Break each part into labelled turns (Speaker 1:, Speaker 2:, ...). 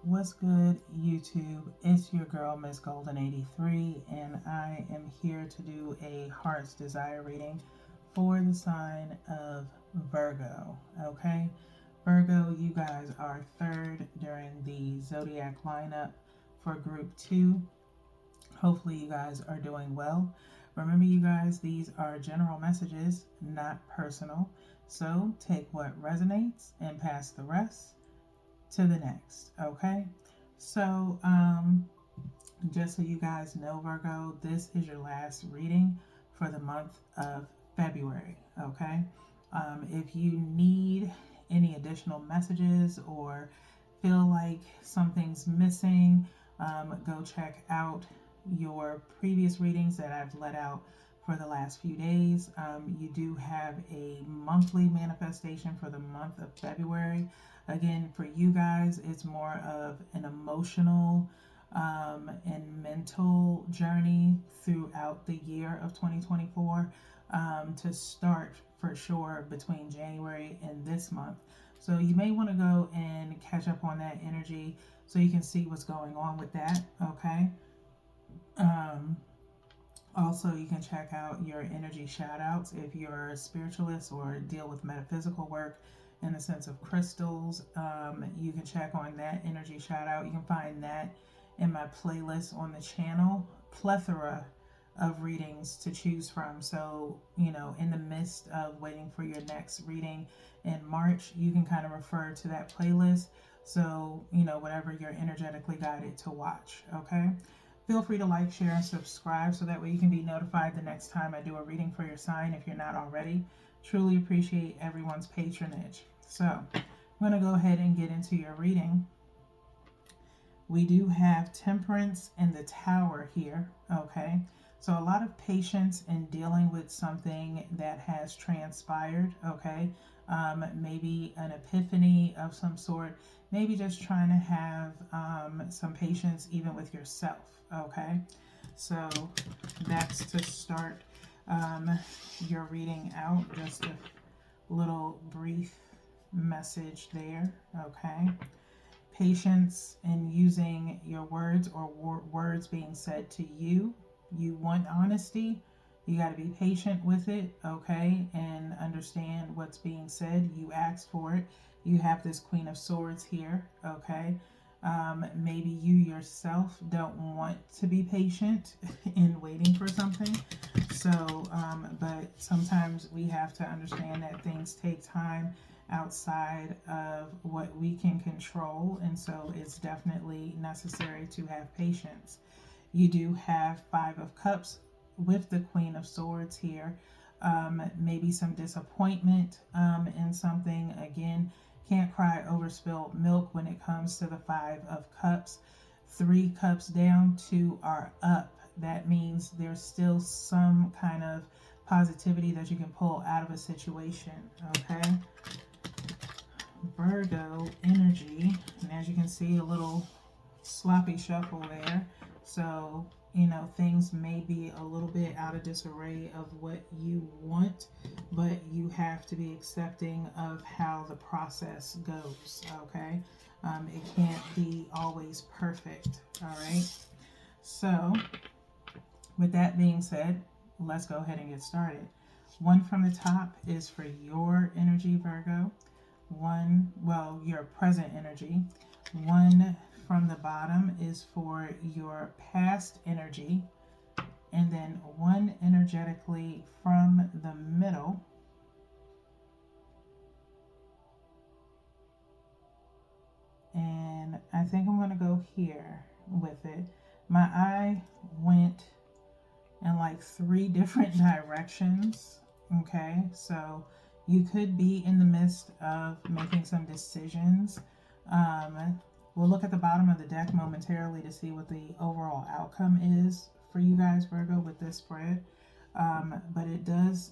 Speaker 1: What's good, YouTube? It's your girl, Miss Golden 83, and I am here to do a Heart's Desire reading for the sign of Virgo. Okay, Virgo, you guys are third during the zodiac lineup for group 2. Hopefully, you guys are doing well. Remember, you guys, these are general messages, not personal. So take what resonates and pass the rest to the next. Okay, so just so you guys know, Virgo, this is your last reading for the month of February. Okay, if you need any additional messages or feel like something's missing, go check out your previous readings that I've let out for the last few days. You do have a monthly manifestation for the month of February. Again, for you guys, it's more of an emotional and mental journey throughout the year of 2024 to start for sure between January and this month. So you may want to go and catch up on that energy so you can see what's going on with that. Okay. Um, Also, you can check out your energy shout outs if you're a spiritualist or deal with metaphysical work in the sense of crystals. You can check on that energy shout out. You can find that in my playlist on the channel. Plethora of readings to choose from. So, in the midst of waiting for your next reading in March, you can kind of refer to that playlist. So, whatever you're energetically guided to watch. Okay. Feel free to like, share, and subscribe so that way you can be notified the next time I do a reading for your sign if you're not already. Truly appreciate everyone's patronage. So, I'm going to go ahead and get into your reading. We do have Temperance and the Tower here, okay? So, a lot of patience in dealing with something that has transpired, okay? Maybe an epiphany of some sort, maybe just trying to have some patience even with yourself. Okay, so that's to start your reading out. Just a little brief message there. Okay, patience in using your words or words being said to you. You want honesty. You got to be patient with it, okay, and understand what's being said. You asked for it. You have this Queen of Swords here, okay. Maybe you yourself don't want to be patient in waiting for something. So, but sometimes we have to understand that things take time outside of what we can control, and so it's definitely necessary to have patience. You do have Five of Cups with the Queen of Swords here. Maybe some disappointment in something. Again, can't cry over spilled milk when it comes to the Five of Cups. 3 cups down, 2 are up. That means there's still some kind of positivity that you can pull out of a situation. Okay. Virgo energy. And as you can see, a little sloppy shuffle there. So, things may be a little bit out of disarray of what you want, but you have to be accepting of how the process goes, okay? It can't be always perfect, all right? So, with that being said, let's go ahead and get started. 1 from the top is for your energy, Virgo. 1, well, your present energy. 1 from the bottom is for your past energy, and then 1 energetically from the middle. And I think I'm going to go here with it. My eye went in like 3 different directions. Okay, so you could be in the midst of making some decisions. We'll look at the bottom of the deck momentarily to see what the overall outcome is for you guys, Virgo, with this spread. But it does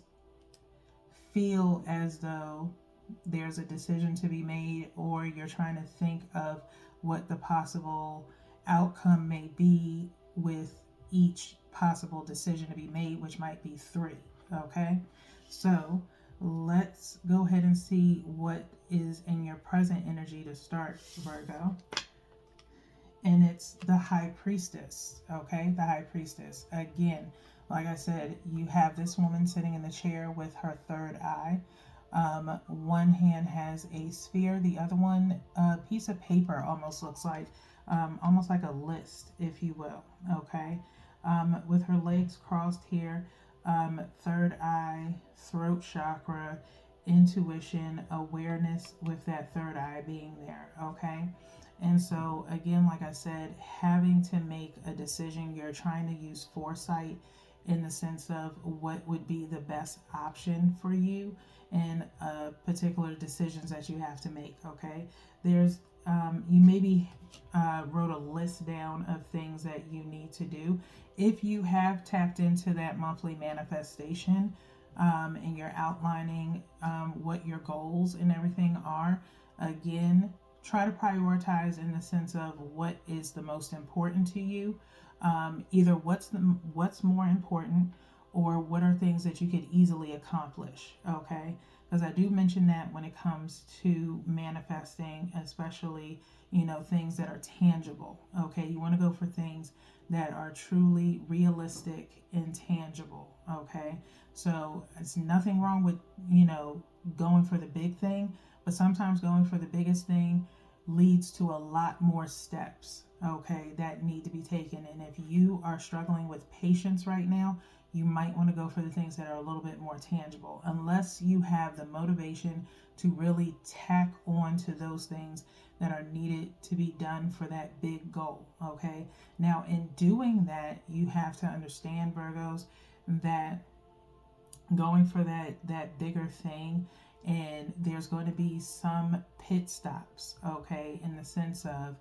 Speaker 1: feel as though there's a decision to be made, or you're trying to think of what the possible outcome may be with each possible decision to be made, which might be 3. Okay, so let's go ahead and see what is in your present energy to start, Virgo. and it's the high priestess. Okay, the high priestess. Again, like I said, you have this woman sitting in the chair with her third eye. One hand has a sphere, the other one a piece of paper, almost like a list, if you will. Okay, with her legs crossed here, third eye, throat chakra, intuition, awareness with that third eye being there. Okay, and so, again, like I said, having to make a decision, you're trying to use foresight in the sense of what would be the best option for you in particular decisions that you have to make. Okay, you maybe wrote a list down of things that you need to do. If you have tapped into that monthly manifestation, and you're outlining what your goals and everything are, again, try to prioritize in the sense of what is the most important to you. Either what's more important, or what are things that you could easily accomplish. Okay, because I do mention that when it comes to manifesting, especially things that are tangible. Okay, you want to go for things that are truly realistic and tangible. Okay, so it's nothing wrong with going for the big thing, but sometimes going for the biggest thing leads to a lot more steps, okay, that need to be taken. And if you are struggling with patience right now, you might want to go for the things that are a little bit more tangible, unless you have the motivation to really tack on to those things that are needed to be done for that big goal. Okay, now in doing that, you have to understand, Virgos, that going for that bigger thing, and there's going to be some pit stops. Okay, in the sense of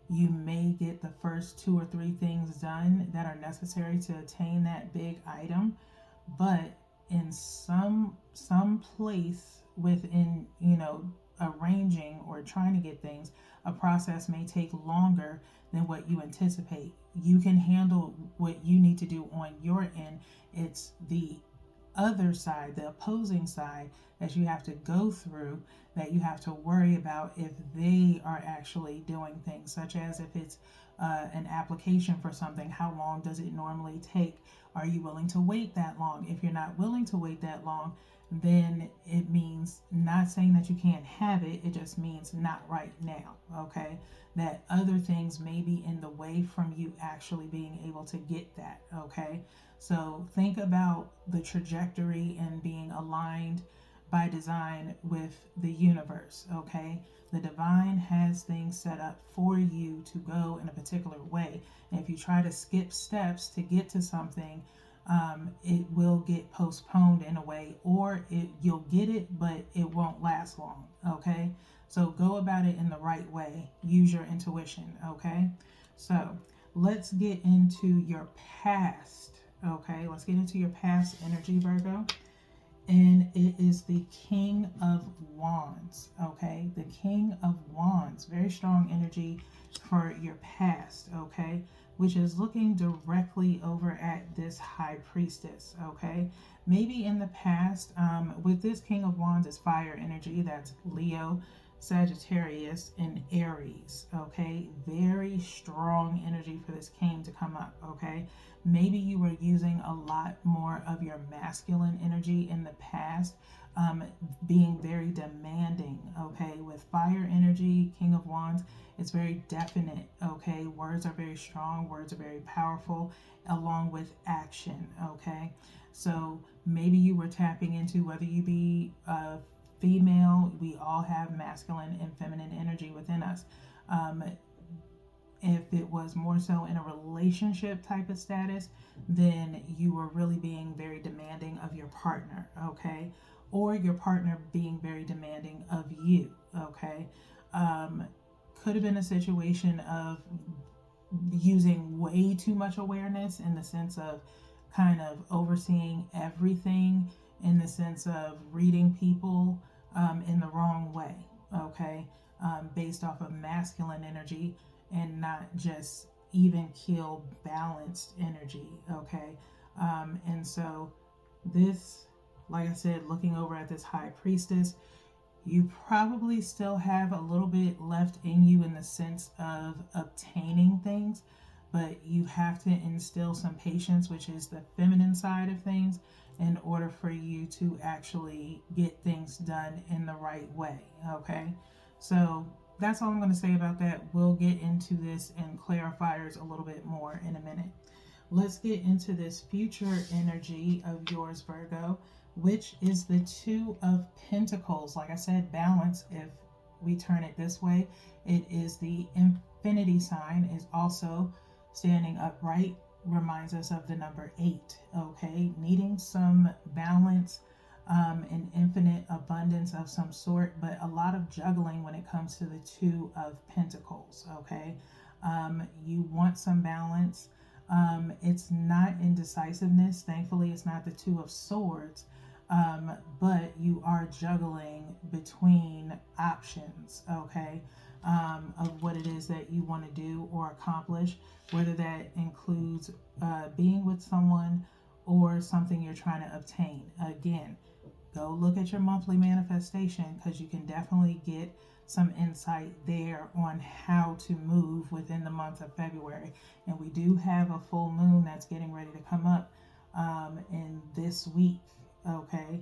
Speaker 1: you may get the first two or three things done that are necessary to attain that big item, but in some place within arranging or trying to get things, a process may take longer than what you anticipate. You can handle what you need to do on your end. It's the other side, the opposing side, that you have to go through, that you have to worry about if they are actually doing things, such as if it's an application for something, how long does it normally take? Are you willing to wait that long? If you're not willing to wait that long, then it means, not saying that you can't have it, it just means not right now. Okay, that other things may be in the way from you actually being able to get that. Okay, so think about the trajectory and being aligned by design with the universe. Okay, the divine has things set up for you to go in a particular way, and if you try to skip steps to get to something, it will get postponed in a way, or you'll get it, but it won't last long. Okay, so go about it in the right way. Use your intuition. Okay, so let's get into your past. Okay, let's get into your past energy, Virgo. And it is the King of Wands. Okay, the King of Wands. Very strong energy for your past. Okay, which is looking directly over at this High Priestess. Okay, maybe in the past, with this King of Wands is fire energy. That's Leo, Sagittarius, and Aries. Okay, very strong energy for this king to come up. Okay, maybe you were using a lot more of your masculine energy in the past, being very demanding. Okay, with fire energy, King of Wands, it's very definite. Okay, words are very strong, words are very powerful, along with action. Okay, so maybe you were tapping into, whether you be female, we all have masculine and feminine energy within us. If it was more so in a relationship type of status, then you were really being very demanding of your partner. Okay, or your partner being very demanding of you. Okay, could have been a situation of using way too much awareness, in the sense of kind of overseeing everything, in the sense of reading people in the wrong way. Okay, based off of masculine energy, and not just even keel balanced energy. Okay, and so this, like I said, looking over at this High Priestess, You probably still have a little bit left in you in the sense of obtaining things, but you have to instill some patience, which is the feminine side of things, in order for you to actually get things done in the right way. Okay, so that's all I'm going to say about that. We'll get into this and clarifiers a little bit more in a minute. Let's get into this future energy of yours, Virgo, which is the Two of Pentacles. Like I said, balance. If we turn it this way, it is the infinity sign, is also standing upright, reminds us of the number 8. Okay, needing some balance, and infinite abundance of some sort, but a lot of juggling when it comes to the Two of Pentacles. Okay, you want some balance. It's not indecisiveness. Thankfully, it's not the Two of Swords, but you are juggling between options, okay, of what it is that you want to do or accomplish, whether that includes being with someone or something you're trying to obtain. Again, go look at your monthly manifestation, because you can definitely get some insight there on how to move within the month of February. And we do have a full moon that's getting ready to come up in this week, okay,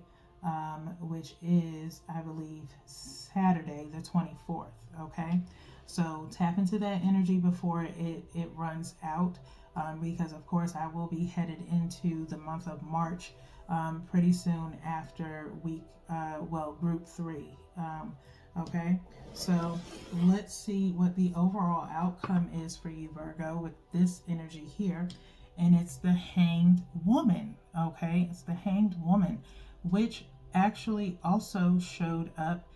Speaker 1: which is, I believe, Saturday the 24th, okay? So tap into that energy before it runs out, because of course I will be headed into the month of March pretty soon after group 3. Okay, so let's see what the overall outcome is for you, Virgo, with this energy here. And it's the Hanged Woman. Okay, it's the Hanged Woman, which actually also showed up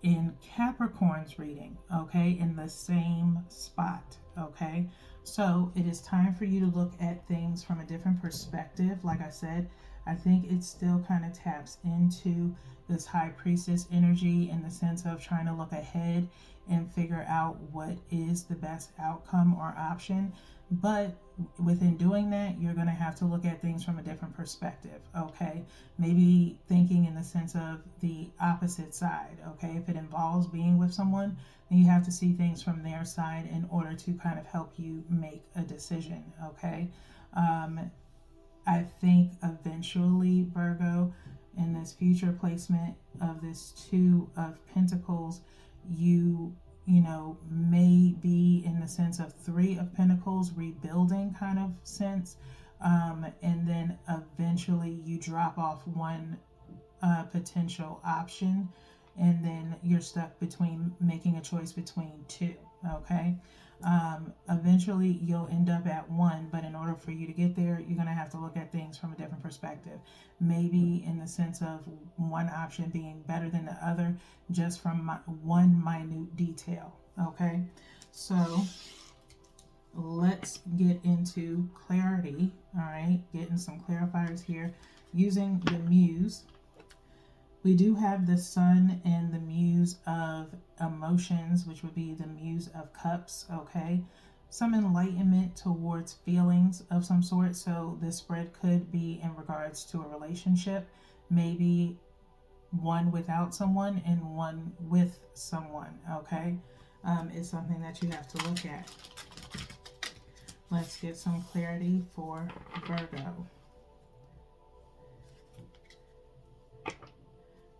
Speaker 1: in Capricorn's reading, okay, in the same spot. Okay, so it is time for you to look at things from a different perspective. Like I said, I think it still kind of taps into this High Priestess energy in the sense of trying to look ahead and figure out what is the best outcome or option. But within doing that, you're going to have to look at things from a different perspective, okay? Maybe thinking in the sense of the opposite side, okay? If it involves being with someone, then you have to see things from their side in order to kind of help you make a decision, okay? I think eventually, Virgo, in this future placement of this Two of Pentacles, you may be in the sense of Three of Pentacles, rebuilding kind of sense, and then eventually you drop off one potential option, and then you're stuck between making a choice between two, okay? Eventually you'll end up at one, but in order for you to get there, you're going to have to look at things from a different perspective. Maybe in the sense of one option being better than the other, just from one minute detail. Okay, so let's get into clarity. All right, getting some clarifiers here using the Muse. We do have the Sun and the Muse of Emotions, which would be the Muse of Cups, okay? Some enlightenment towards feelings of some sort. So this spread could be in regards to a relationship, maybe one without someone and one with someone, okay? It's something that you have to look at. Let's get some clarity for Virgo.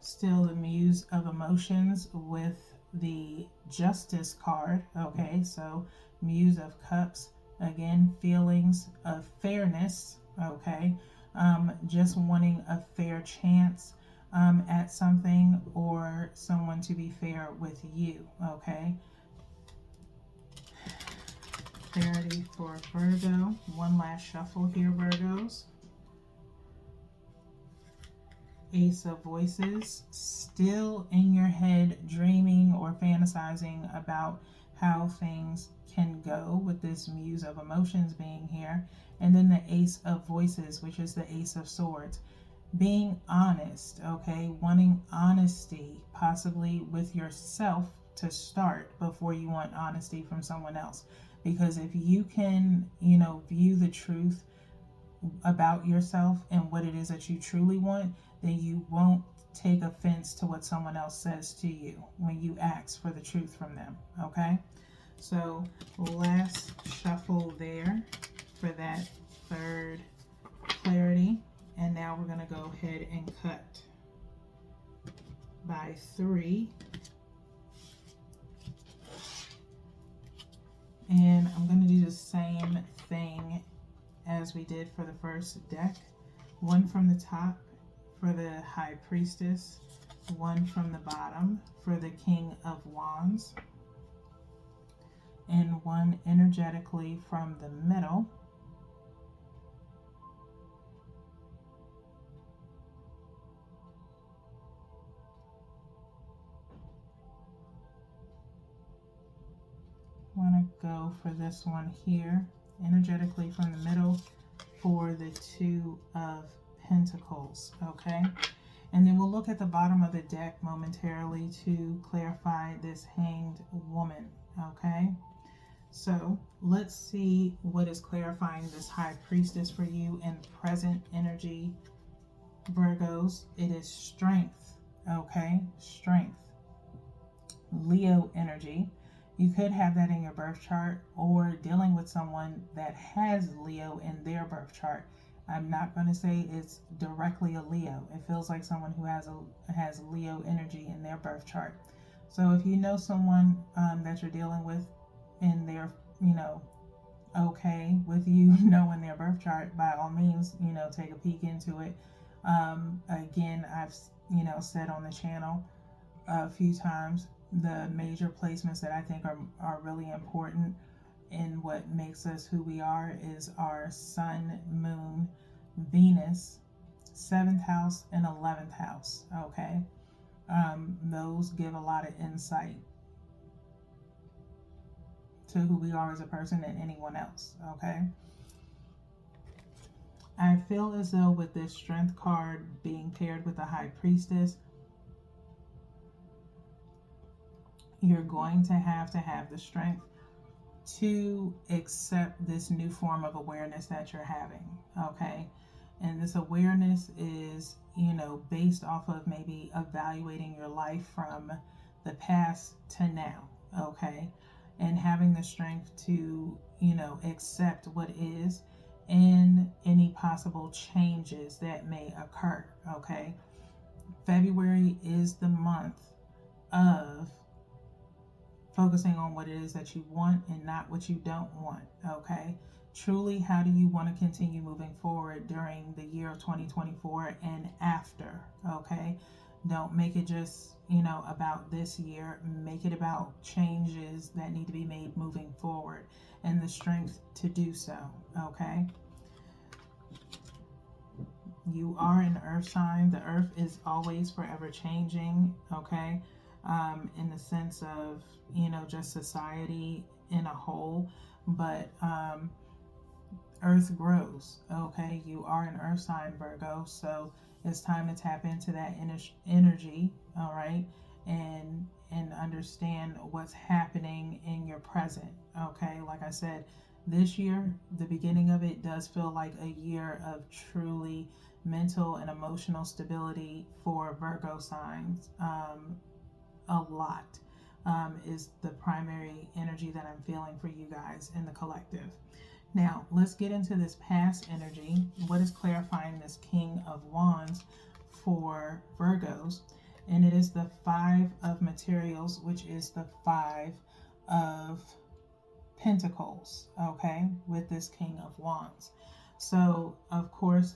Speaker 1: Still the Muse of Emotions with the Justice card. Okay, so Muse of Cups, again, feelings of fairness. Okay, just wanting a fair chance at something, or someone to be fair with you. Okay, clarity for Virgo. One last shuffle here, Virgos. Ace of Voices, still in your head dreaming or fantasizing about how things can go with this Muse of Emotions being here. And then the Ace of Voices, which is the Ace of Swords. Being honest, okay? Wanting honesty, possibly with yourself to start before you want honesty from someone else. Because if you can, view the truth about yourself and what it is that you truly want, then you won't take offense to what someone else says to you when you ask for the truth from them. Okay, so last shuffle there for that third clarity. And now we're going to go ahead and cut by 3. And I'm going to do the same thing as we did for the first deck. One from the top for the High Priestess, one from the bottom for the King of Wands, and one energetically from the middle I want to go for this one here, energetically from the middle for the Two of Pentacles, okay? And then we'll look at the bottom of the deck momentarily to clarify this Hanged Woman, okay? So let's see what is clarifying this High Priestess for you in present energy, Virgos. It is strength, okay? Strength. Leo energy. You could have that in your birth chart or dealing with someone that has Leo in their birth chart. I'm not going to say it's directly a Leo. It feels like someone who has Leo energy in their birth chart. So if you know someone that you're dealing with and they're, okay with you knowing their birth chart, by all means, take a peek into it. Again, I've, said on the channel a few times, the major placements that I think are really important in what makes us who we are is our Sun, Moon, Venus, 7th house and 11th house, okay? Those give a lot of insight to who we are as a person and anyone else, okay? I feel as though with this Strength card being paired with the High Priestess, you're going to have the strength to accept this new form of awareness that you're having, okay? And this awareness is, based off of maybe evaluating your life from the past to now, okay? And having the strength to, accept what is and any possible changes that may occur, okay? February is the month of focusing on what it is that you want and not what you don't want, okay? Truly, how do you want to continue moving forward during the year of 2024 and after, okay? Don't make it just, about this year. Make it about changes that need to be made moving forward and the strength to do so, okay? You are an earth sign. The earth is always forever changing, okay? In the sense of, just society in a whole, but earth grows, okay? You are an earth sign, Virgo, so it's time to tap into that energy, all right? And understand what's happening in your present, okay? Like I said, this year, the beginning of it does feel like a year of truly mental and emotional stability for Virgo signs. A lot is the primary energy that I'm feeling for you guys in the collective. Now, let's get into this past energy. What is clarifying this King of Wands for Virgos? And it is the 5 of Materials, which is the 5 of Pentacles, okay, with this King of Wands. So, of course,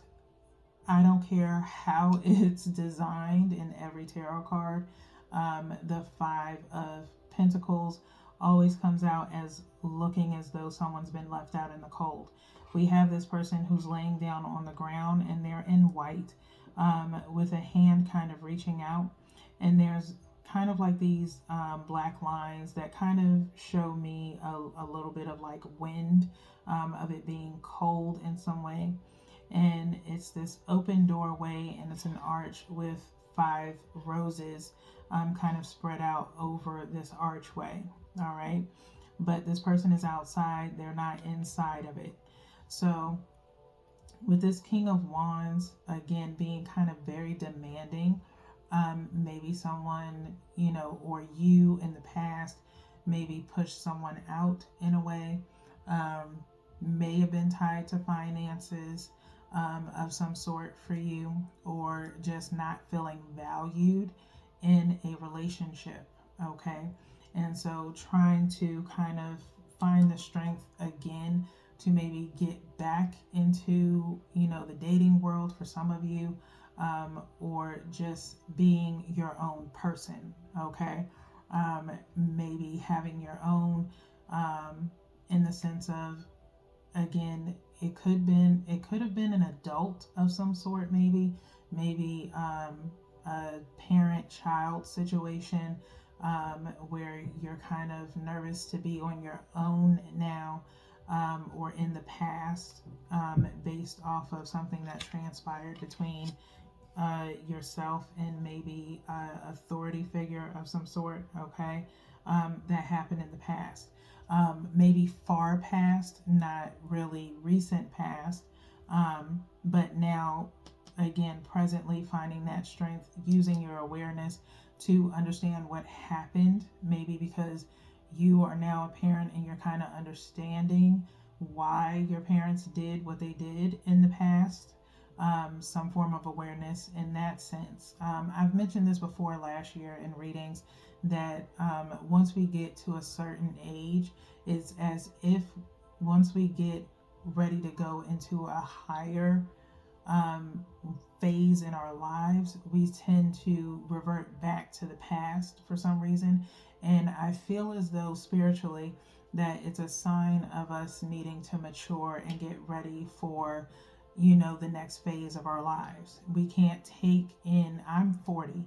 Speaker 1: I don't care how it's designed in every tarot card. The 5 of Pentacles always comes out as looking as though someone's been left out in the cold. We have this person who's laying down on the ground and they're in white, with a hand kind of reaching out, and there's kind of like these black lines that kind of show me a little bit of like wind, of it being cold in some way. And it's this open doorway and it's an arch with 5 roses kind of spread out over this archway, all right? But this person is outside, they're not inside of it. So with this King of Wands, again, being kind of very demanding Maybe someone, or you in the past maybe pushed someone out in a way. Um, may have been tied to finances of some sort for you, or just not feeling valued in a relationship. Okay. And so trying to kind of find the strength again to maybe get back into, the dating world for some of you, or just being your own person. Okay. Maybe having your own, in the sense of, again, it could have been an adult of some sort, maybe a parent child situation, where you're kind of nervous to be on your own now, or in the past, based off of something that transpired between yourself and maybe authority figure of some sort. Okay. That happened in the past, maybe far past, not really recent past, but now, again, presently finding that strength, using your awareness to understand what happened, maybe because you are now a parent and you're kind of understanding why your parents did what they did in the past. Some form of awareness in that sense. I've mentioned this before last year in readings, that once we get to a certain age, it's as if once we get ready to go into a higher um, phase in our lives, we tend to revert back to the past for some reason. And I feel as though spiritually that it's a sign of us needing to mature and get ready for, the next phase of our lives. We can't take in, I'm 40,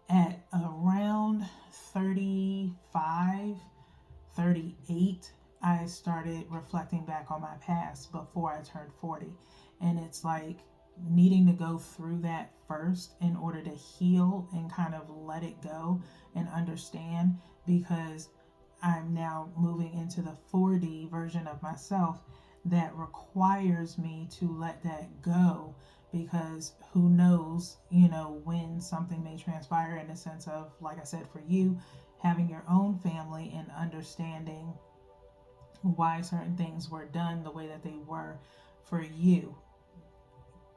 Speaker 1: at around 35, 38, I started reflecting back on my past before I turned 40. And it's like needing to go through that first in order to heal and kind of let it go and understand, because I'm now moving into the 4D version of myself that requires me to let that go, because who knows, when something may transpire, in the sense of, like I said, for you, having your own family and understanding why certain things were done the way that they were for you.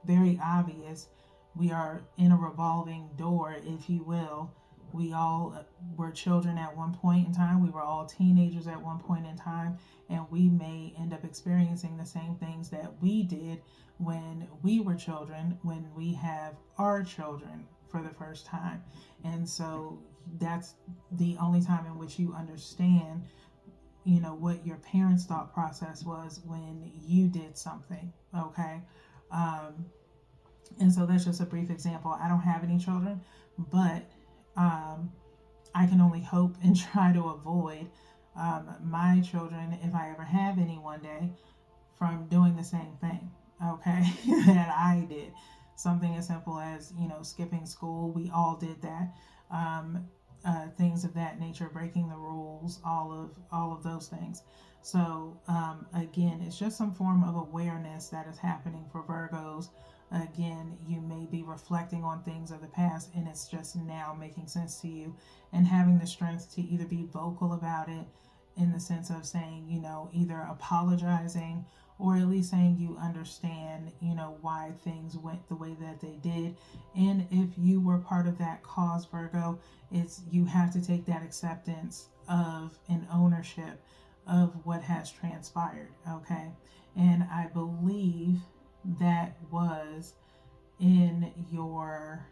Speaker 1: Very obvious. We are in a revolving door, if you will. We all were children at one point in time. We were all teenagers at one point in time. And we may end up experiencing the same things that we did when we were children, when we have our children for the first time. And so that's the only time in which you understand, what your parents' thought process was when you did something. Okay. Um, and so that's just a brief example. I don't have any children, but um, I can only hope and try to avoid my children, if I ever have any one day, from doing the same thing, okay, that I did. Something as simple as, skipping school. We all did that. Things of that nature, breaking the rules, all of those things. So again, it's just some form of awareness that is happening for Virgos. Again, you may be reflecting on things of the past, and it's just now making sense to you, and having the strength to either be vocal about it, in the sense of saying, either apologizing, or at least saying you understand, why things went the way that they did. And if you were part of that cause, Virgo, it's you have to take that acceptance of an ownership of what has transpired. Okay. And I believe that was in your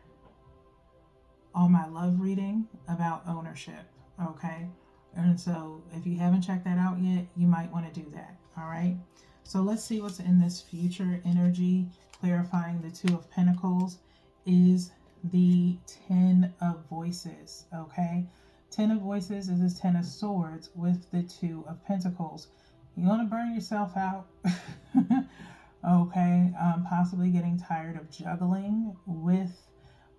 Speaker 1: All My Love reading about ownership. Okay. And so if you haven't checked that out yet, you might want to do that. All right. So let's see what's in this future energy. Clarifying the Two of Pentacles is the Ten of Voices. Okay. Ten of Voices is this Ten of Swords with the Two of Pentacles. You want to burn yourself out. Okay. Possibly getting tired of juggling with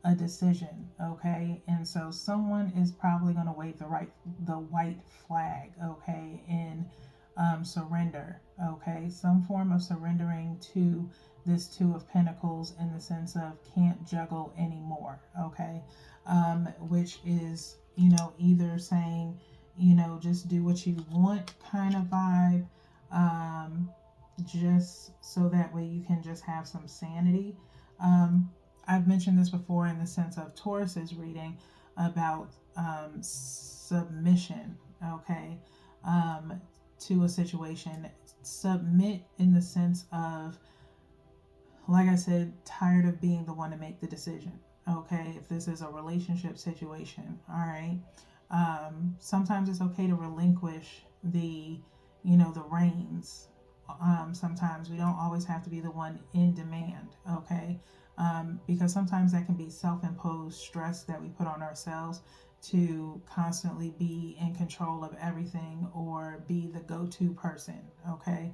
Speaker 1: a decision. Okay. And so someone is probably going to wave the white flag. Okay. In surrender, okay? Some form of surrendering to this Two of Pentacles in the sense of can't juggle anymore, okay? Which is, either saying, just do what you want kind of vibe, just so that way you can just have some sanity. I've mentioned this before in the sense of Taurus's reading about submission, okay, to a situation. Submit in the sense of, like I said, tired of being the one to make the decision, okay? If this is a relationship situation, all right? Sometimes it's okay to relinquish the reins. Sometimes we don't always have to be the one in demand, okay? Because sometimes that can be self-imposed stress that we put on ourselves to constantly be in control of everything or be the go-to person, okay?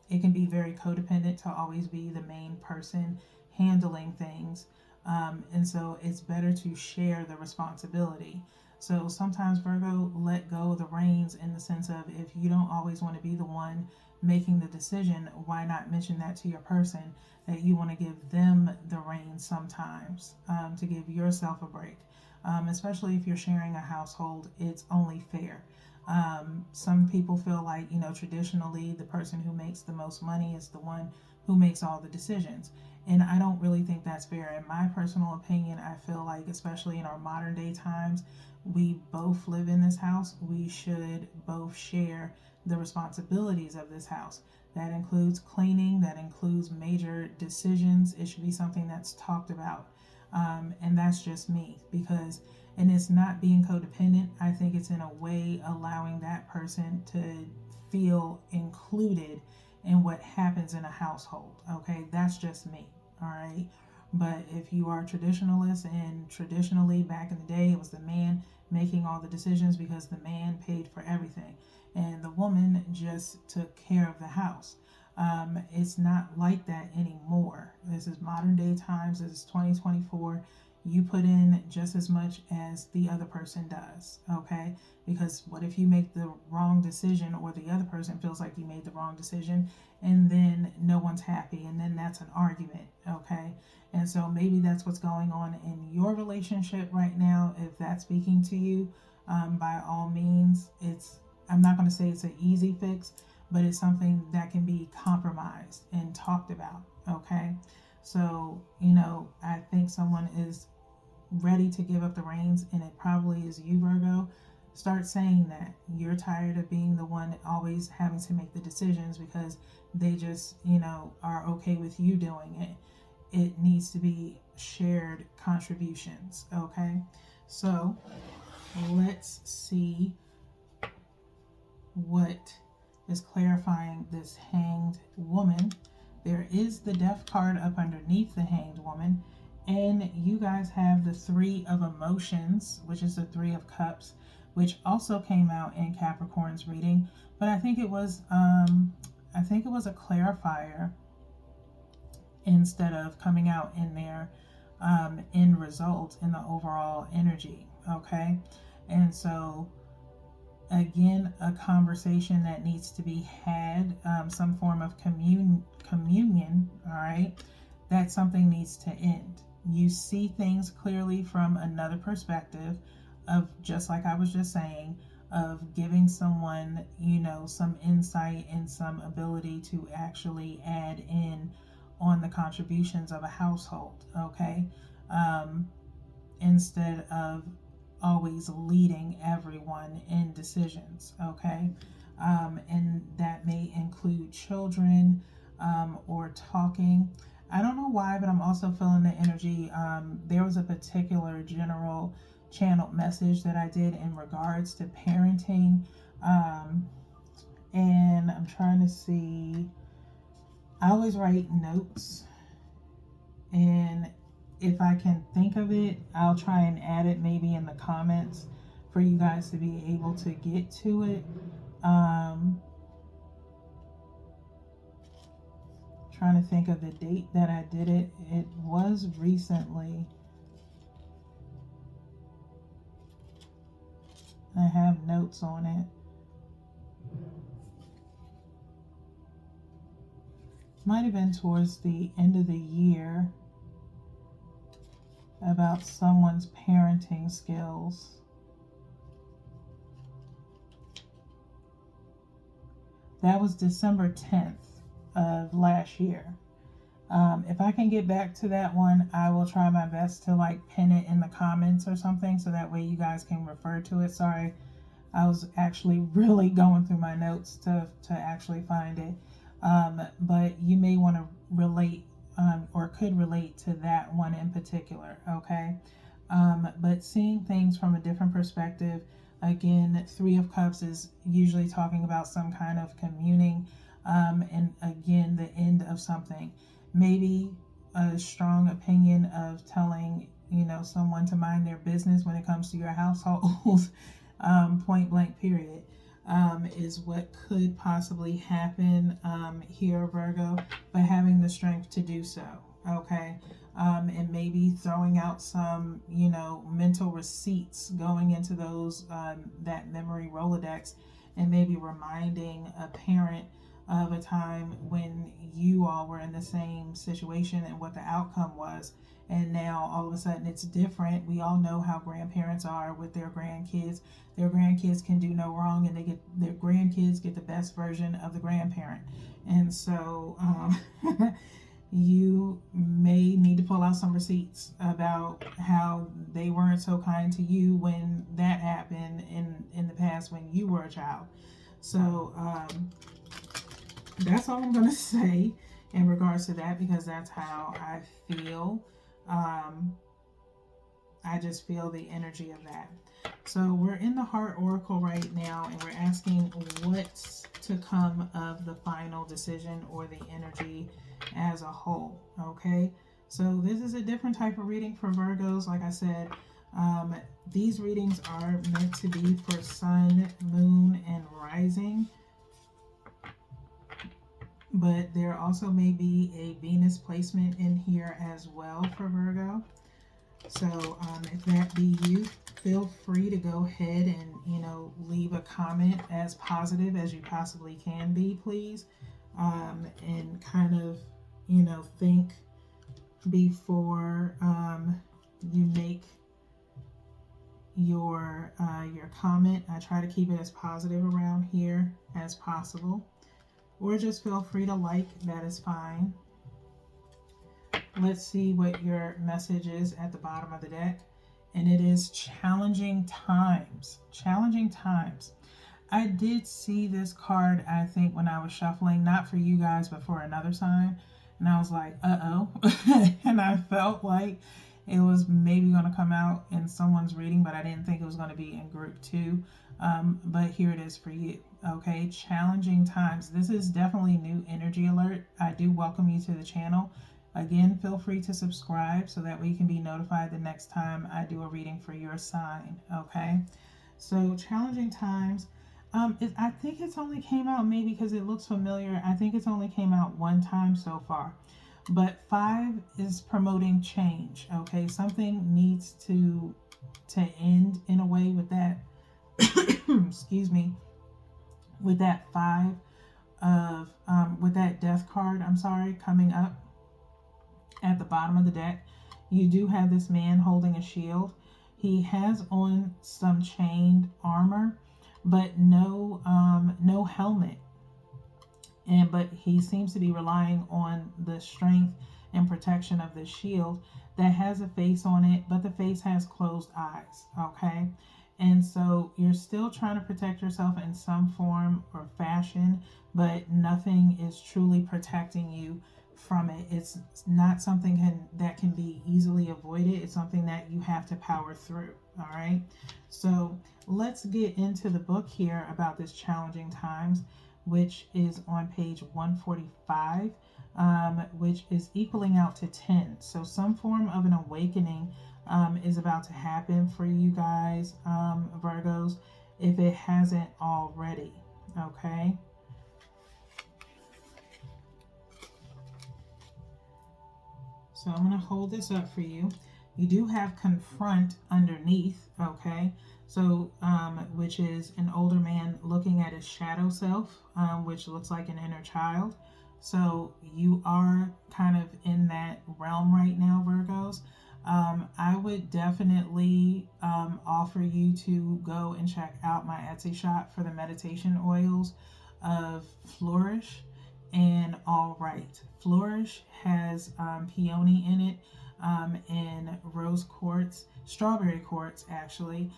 Speaker 1: It can be very codependent to always be the main person handling things, and so it's better to share the responsibility. So sometimes, Virgo, let go of the reins in the sense of, if you don't always want to be the one making the decision, why not mention that to your person, that you want to give them the reins sometimes, to give yourself a break. Especially if you're sharing a household, it's only fair. Some people feel like, traditionally the person who makes the most money is the one who makes all the decisions. And I don't really think that's fair. In my personal opinion, I feel like, especially in our modern day times, we both live in this house. We should both share the responsibilities of this house. That includes cleaning, that includes major decisions. It should be something that's talked about. And that's just me, and it's not being codependent. I think it's in a way allowing that person to feel included in what happens in a household. Okay, that's just me. All right. But if you are traditionalist, and traditionally back in the day, it was the man making all the decisions because the man paid for everything and the woman just took care of the house. It's not like that anymore. This is modern day times. This is 2024. You put in just as much as the other person does, okay? Because what if you make the wrong decision, or the other person feels like you made the wrong decision, and then no one's happy, and then that's an argument, okay? And so maybe that's what's going on in your relationship right now. If that's speaking to you, by all means, I'm not going to say it's an easy fix, but it's something that can be compromised and talked about, okay? So, I think someone is ready to give up the reins, and it probably is you, Virgo. Start saying that you're tired of being the one always having to make the decisions because they just, are okay with you doing it. It needs to be shared contributions, okay? So, let's see what is clarifying this Hanged Woman. There is the Death card up underneath the Hanged Woman, and you guys have the Three of Emotions, which is the Three of Cups, which also came out in Capricorn's reading, but I think it was a clarifier instead of coming out in their end result in the overall energy, okay? And so again, a conversation that needs to be had, some form of communion, all right? That something needs to end. You see things clearly from another perspective of, just like I was just saying, of giving someone, some insight and some ability to actually add in on the contributions of a household, okay? Instead of always leading everyone in decisions, okay? And that may include children, or talking. I don't know why, but I'm also feeling the energy. There was a particular general channeled message that I did in regards to parenting, and I'm trying to see. I always write notes, and if I can think of it, I'll try and add it maybe in the comments for you guys to be able to get to it. Trying to think of the date that I did it. It was recently. I have notes on it. Might have been towards the end of the year, about someone's parenting skills. That was December 10th of last year. If I can get back to that one, I will try my best to like pin it in the comments or something so that way you guys can refer to it. Sorry, I was actually really going through my notes to actually find it. But you may want to relate or could relate to that one in particular, okay? But seeing things from a different perspective, again, Three of Cups is usually talking about some kind of communing, and again, the end of something. Maybe a strong opinion of telling, someone to mind their business when it comes to your household, point blank, period, is what could possibly happen here, Virgo, but having the strength to do so, okay? And maybe throwing out some, mental receipts going into those, that memory Rolodex, and maybe reminding a parent of a time when you all were in the same situation and what the outcome was. And now all of a sudden it's different. We all know how grandparents are with their grandkids. Their grandkids can do no wrong, and their grandkids get the best version of the grandparent. And so you may need to pull out some receipts about how they weren't so kind to you when that happened in the past when you were a child. So that's all I'm going to say in regards to that, because that's how I feel. I just feel the energy of that. So we're in the Heart Oracle right now, and we're asking what's to come of the final decision or the energy as a whole. Okay, so this is a different type of reading for Virgos. Like I said, these readings are meant to be for Sun, Moon, and Rising, but there also may be a Venus placement in here as well for Virgo. So if that be you, feel free to go ahead and, leave a comment as positive as you possibly can be, please. And kind of, think before you make your comment. I try to keep it as positive around here as possible. Or just feel free to like, that is fine. Let's see what your message is at the bottom of the deck. And it is challenging times. Challenging times. I did see this card, I think, when I was shuffling, not for you guys, but for another sign. And I was like, uh-oh. And I felt like it was maybe going to come out in someone's reading, but I didn't think it was going to be in group 2. But here it is for you. Okay, challenging times. This is definitely new energy alert. I do welcome you to the channel. Again, feel free to subscribe so that way you can be notified the next time I do a reading for your sign. Okay, so challenging times. I think it's only came out, maybe because it looks familiar, I think it's only came out one time so far. But 5 is promoting change. Okay, something needs to end in a way with that. Excuse me. With that 5 of with that death card, I'm sorry, coming up at the bottom of the deck, you do have this man holding a shield. He has on some chained armor, but no helmet. But he seems to be relying on the strength and protection of the shield that has a face on it, but the face has closed eyes. Okay, and so you're still trying to protect yourself in some form or fashion, but nothing is truly protecting you from it. It's not something that can be easily avoided. It's something that you have to power through. All right, so let's get into the book here about this challenging times, which is on page 145, which is equaling out to 10. So some form of an awakening is about to happen for you guys, Virgos, if it hasn't already. Okay, so I'm going to hold this up for you. You do have confront underneath, okay? So, which is an older man looking at his shadow self, which looks like an inner child, So you are kind of in that realm right now, Virgos. I would definitely offer you to go and check out my Etsy shop for the meditation oils of Flourish and All Right. Flourish has peony in it, and rose quartz, strawberry quartz actually,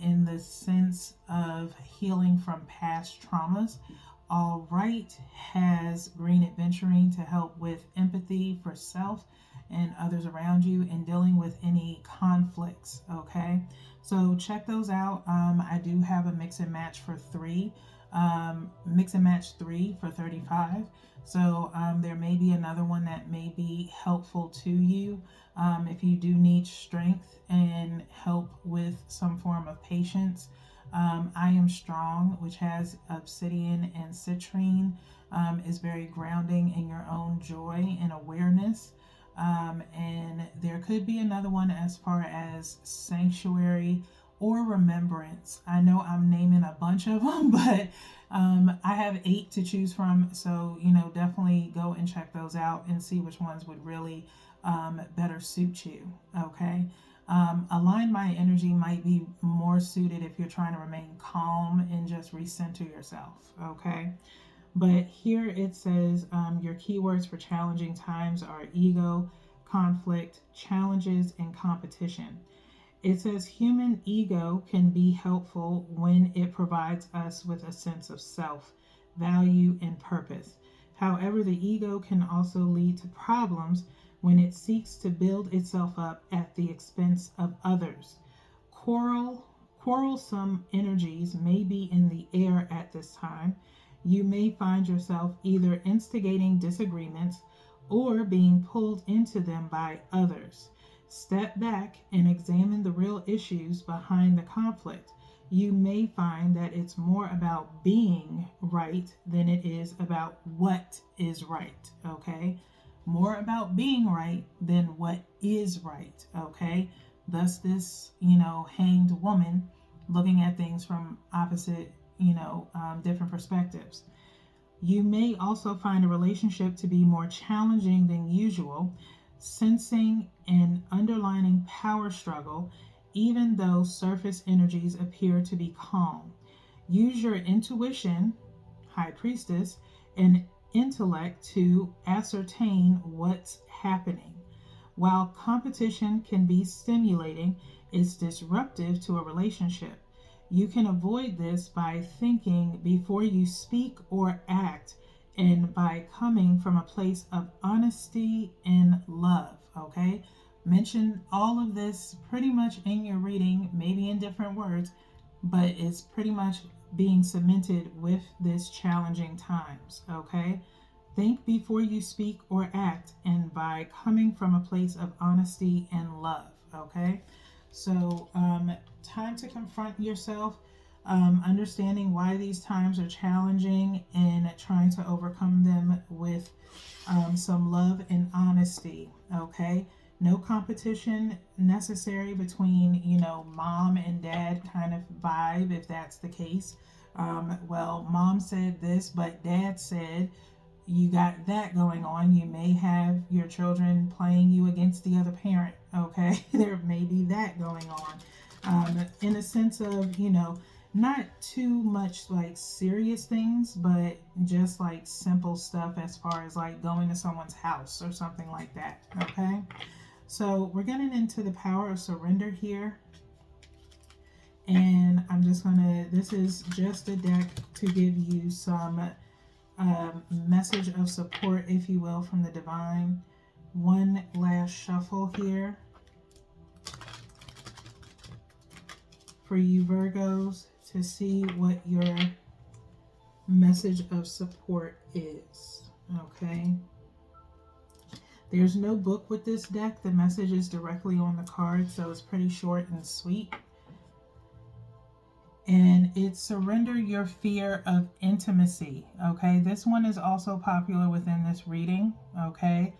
Speaker 1: in the sense of healing from past traumas. All Right has green adventuring to help with empathy for self and others around you and dealing with any conflicts. Okay, so check those out. I do have a mix and match for three, mix and match three for 35. So there may be another one that may be helpful to you if you do need strength and help with some form of patience. I Am Strong, which has obsidian and citrine, is very grounding in your own joy and awareness. And there could be another one as far as sanctuary or remembrance. I know I'm naming a bunch of them, but I have 8 to choose from. So, definitely go and check those out and see which ones would really better suit you. Okay. Align my energy might be more suited if you're trying to remain calm and just recenter yourself. Okay. But here it says your keywords for challenging times are ego, conflict, challenges, and competition. It says human ego can be helpful when it provides us with a sense of self, value, and purpose. However, the ego can also lead to problems when it seeks to build itself up at the expense of others. Quarrelsome energies may be in the air at this time. You may find yourself either instigating disagreements or being pulled into them by others. Step back and examine the real issues behind the conflict. You may find that it's more about being right than it is about what is right, okay? More about being right than what is right, okay? Thus, this, hanged woman looking at things from opposite, different perspectives. You may also find a relationship to be more challenging than usual, sensing an underlying power struggle, even though surface energies appear to be calm. Use your intuition, High Priestess, and intellect to ascertain what's happening. While competition can be stimulating, it's disruptive to a relationship. You can avoid this by thinking before you speak or act and by coming from a place of honesty and love. Okay? Mention all of this pretty much in your reading, maybe in different words, but it's pretty much being cemented with this challenging times. Okay? Think before you speak or act and by coming from a place of honesty and love. Okay? So, time to confront yourself, understanding why these times are challenging and trying to overcome them with some love and honesty. Okay. No competition necessary between, mom and dad kind of vibe, if that's the case. Well, mom said this, but dad said, you got that going on. You may have your children playing you against the other parent. Okay. There may be that going on. In a sense of, not too much like serious things, but just like simple stuff as far as like going to someone's house or something like that. Okay. So we're getting into the power of surrender here. And I'm just this is just a deck to give you some message of support, if you will, from the divine. One last shuffle here for you Virgos to see what your message of support is. Okay. There's no book with this deck. The message is directly on the card, so it's pretty short and sweet. And it's surrender your fear of intimacy. Okay, this one is also popular within this reading. Okay,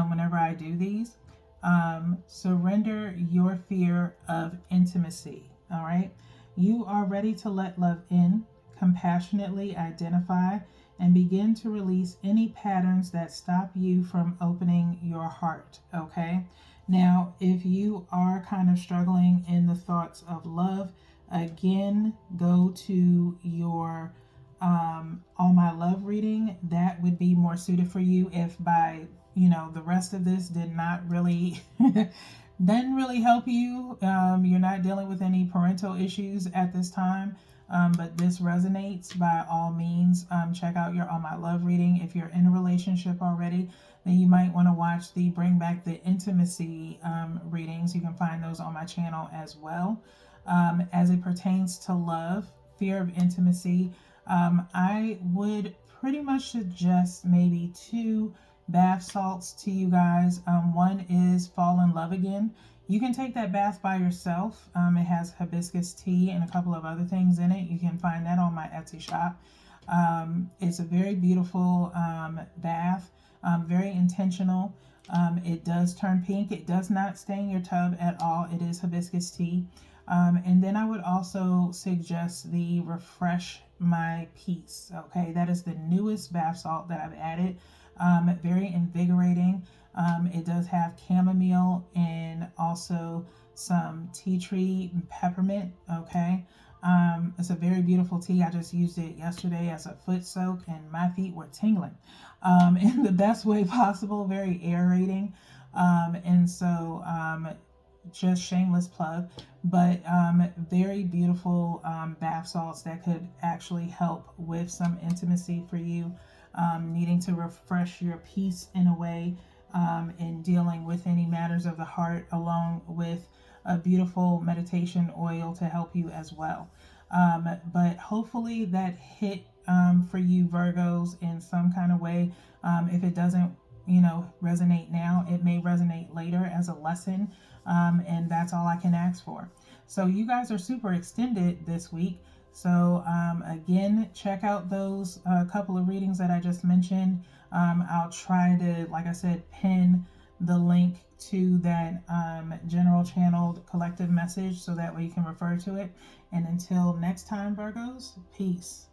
Speaker 1: whenever I do these, surrender your fear of intimacy. All right, you are ready to let love in, compassionately identify and begin to release any patterns that stop you from opening your heart. Okay. Now, if you are kind of struggling in the thoughts of love, again, go to your All My Love reading. That would be more suited for you. If by the rest of this did not really didn't really help you, you're not dealing with any parental issues at this time, but this resonates, by all means, check out your All My Love reading. If you're in a relationship already, then you might want to watch the Bring Back the Intimacy readings. You can find those on my channel as well. As it pertains to love, fear of intimacy, I would pretty much suggest maybe two bath salts to you guys. One is Fall in Love Again. You can take that bath by yourself. It has hibiscus tea and a couple of other things in it. You can find that on my Etsy shop. It's a very beautiful bath, very intentional. It does turn pink. It does not stain your tub at all. It is hibiscus tea. And then I would also suggest the Refresh My Peace. Okay, that is the newest bath salt that I've added. Very invigorating. It does have chamomile and also some tea tree and peppermint. Okay. It's a very beautiful tea. I just used it yesterday as a foot soak and my feet were tingling in the best way possible. Very aerating. And so just shameless plug, but very beautiful bath salts that could actually help with some intimacy for you, needing to refresh your peace in a way, in dealing with any matters of the heart, along with a beautiful meditation oil to help you as well. But hopefully that hit for you Virgos in some kind of way. If it doesn't resonate now, it may resonate later as a lesson, and that's all I can ask for. So you guys are super extended this week. So again, check out those couple of readings that I just mentioned. I'll try to, like I said, pin the link to that general channeled collective message so that way you can refer to it. And until next time, Virgos, peace.